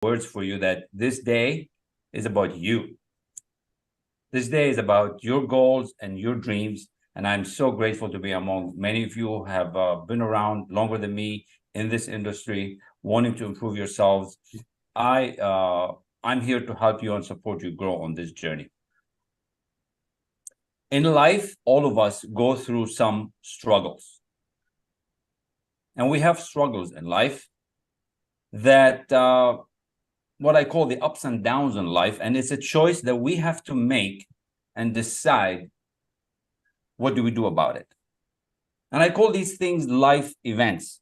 words for you that this day is about you. This day is about your goals and your dreams. And I'm so grateful to be among many of you who have been around longer than me in this industry, wanting to improve yourselves. I'm here to help you and support you grow on this journey. In life, all of us go through some struggles. And we have struggles in life that what I call the ups and downs in life. And it's a choice that we have to make and decide, what do we do about it? And I call these things life events.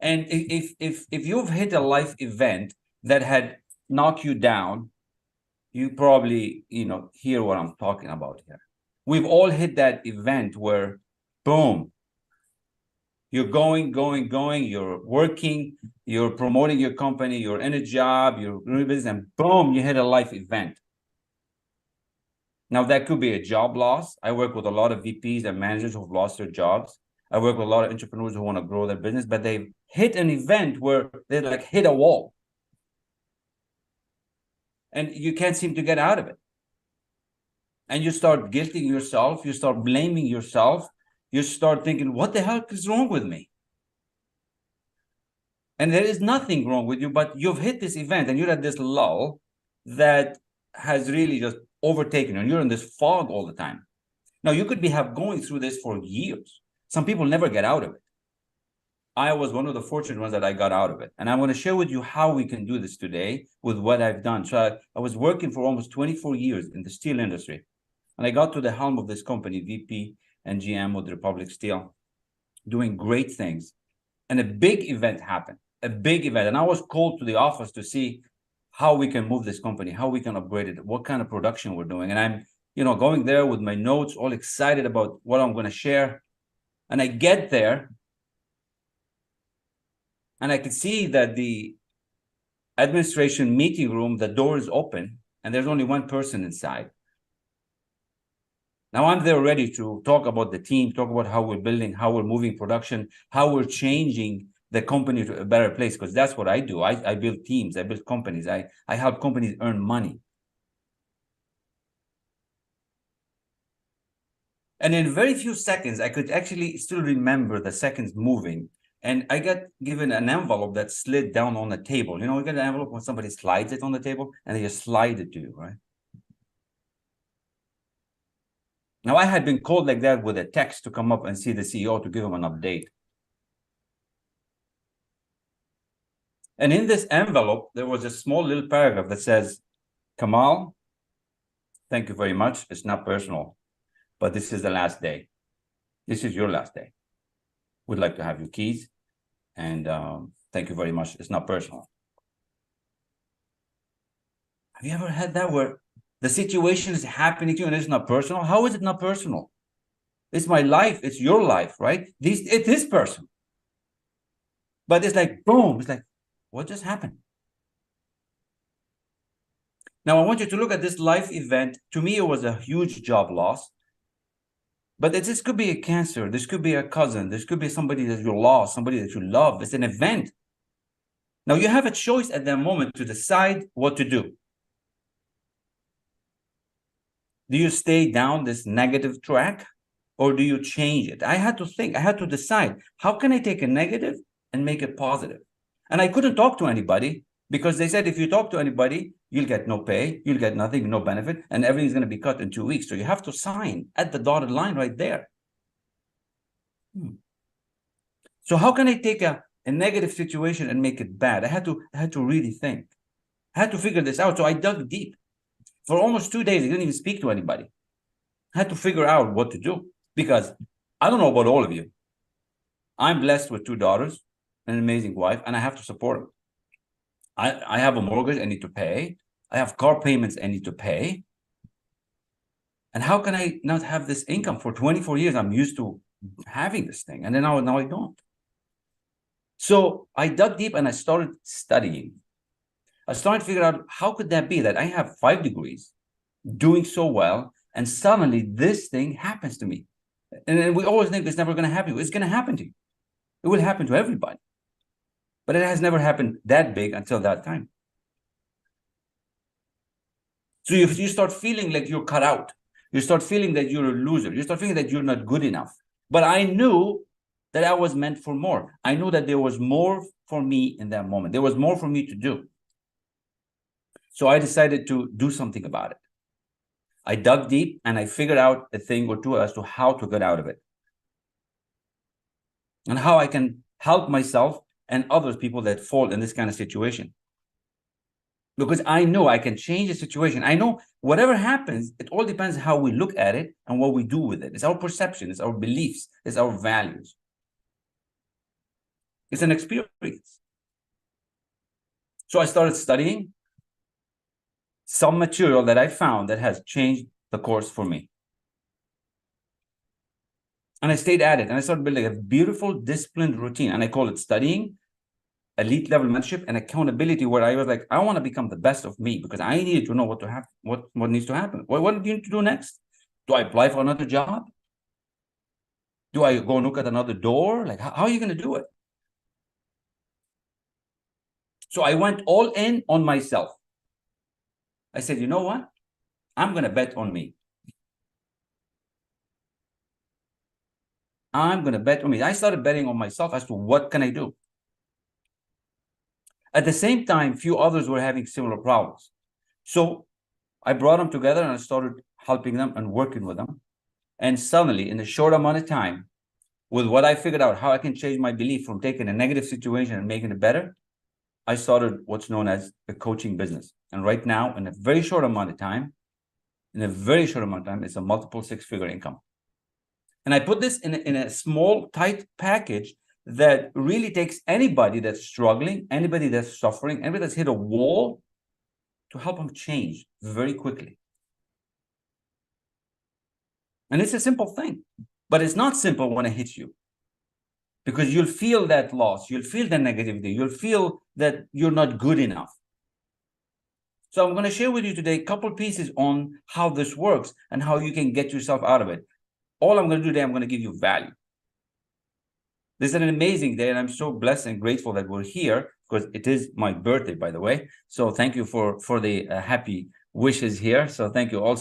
And if you've hit a life event that had knocked you down, you probably hear what I'm talking about here. We've all hit that event where, boom, you're going, you're working, you're promoting your company, you're in a job, you're doing business, and boom, you hit a life event. Now, that could be a job loss. I work with a lot of VPs and managers who've lost their jobs. I work with a lot of entrepreneurs who want to grow their business, but they've hit an event where they like hit a wall. And you can't seem to get out of it. And you start guilting yourself, you start blaming yourself, you start thinking, what the hell is wrong with me? And there is nothing wrong with you, but you've hit this event and you're at this lull that has really just overtaken you, and you're in this fog all the time. Now, you could have going through this for years. Some people never get out of it. I was one of the fortunate ones that I got out of it. And I want to share with you how we can do this today with what I've done. So I was working for almost 24 years in the steel industry. And I got to the helm of this company, VP and GM with Republic Steel, doing great things. And a big event happened, a big event. And I was called to the office to see how we can move this company, how we can upgrade it, what kind of production we're doing. And I'm, going there with my notes, all excited about what I'm going to share. And I get there, and I could see that the administration meeting room, the door is open, and there's only one person inside. Now I'm there ready to talk about the team, talk about how we're building, how we're moving production, how we're changing the company to a better place, because that's what I do. I build teams, I build companies, I help companies earn money. And in very few seconds, I could actually still remember the seconds moving. And I got given an envelope that slid down on the table. We get an envelope when somebody slides it on the table, and they just slide it to you, right? Now, I had been called like that with a text to come up and see the CEO to give him an update. And in this envelope, there was a small little paragraph that says, Kamal, thank you very much. It's not personal, but this is the last day. This is your last day. We'd like to have your keys. And thank you very much. It's not personal. Have you ever had that where the situation is happening to you and it's not personal? How is it not personal? It's my life. It's your life, right? It is personal. But it's like, boom. It's like, what just happened? Now, I want you to look at this life event. To me, it was a huge job loss. But this could be a cancer. This could be a cousin. This could be somebody that you lost, somebody that you love. It's an event. Now, you have a choice at that moment to decide what to do. Do you stay down this negative track, or do you change it? I had to think. I had to decide, how can I take a negative and make it positive? And I couldn't talk to anybody, because they said, if you talk to anybody, you'll get no pay, you'll get nothing, no benefit, and everything's going to be cut in 2 weeks. So you have to sign at the dotted line right there. So how can I take a negative situation and make it bad? I had to really think. I had to figure this out. So I dug deep. For almost 2 days, I didn't even speak to anybody. I had to figure out what to do, because I don't know about all of you. I'm blessed with 2 daughters, an amazing wife, and I have to support them. I have a mortgage I need to pay. I have car payments I need to pay. And how can I not have this income? For 24 years, I'm used to having this thing. And then now I don't. So I dug deep and I started studying. I started figuring out, how could that be that I have 5 degrees, doing so well, and suddenly this thing happens to me? And we always think it's never going to happen. It's going to happen to you. It will happen to everybody. but it has never happened that big until that time. So if you start feeling like you're cut out, you start feeling that you're a loser, you start feeling that you're not good enough. But I knew that I was meant for more. I knew that there was more for me in that moment. There was more for me to do. So I decided to do something about it. I dug deep and I figured out a thing or two as to how to get out of it and how I can help myself and other people that fall in this kind of situation. Because I know I can change the situation. I know whatever happens, it all depends how we look at it and what we do with it. It's our perception, it's our beliefs, it's our values. It's an experience. So I started studying some material that I found that has changed the course for me. And I stayed at it and I started building a beautiful, disciplined routine. And I call it studying, elite level mentorship, and accountability, where I was like, I want to become the best of me because I needed to know what to have, what needs to happen. What do you need to do next? Do I apply for another job? Do I go and look at another door? Like, how are you going to do it? So I went all in on myself. I said, you know what? I'm going to bet on me. I'm going to bet on me. I started betting on myself as to what can I do. At the same time, few others were having similar problems. So I brought them together and I started helping them and working with them. And suddenly, in a short amount of time, with what I figured out, how I can change my belief from taking a negative situation and making it better, I started what's known as the coaching business. And right now, in a very short amount of time, it's a multiple six-figure income. And I put this in a small, tight package that really takes anybody that's struggling, anybody that's suffering, anybody that's hit a wall, to help them change very quickly. And it's a simple thing, but it's not simple when it hits you, because you'll feel that loss, you'll feel the negativity, you'll feel that you're not good enough. So I'm going to share with you today a couple pieces on how this works and how you can get yourself out of it. All I'm going to do today, I'm going to give you value. This is an amazing day, and I'm so blessed and grateful that we're here, because it is my birthday, by the way. So thank you for the happy wishes here. So thank you also.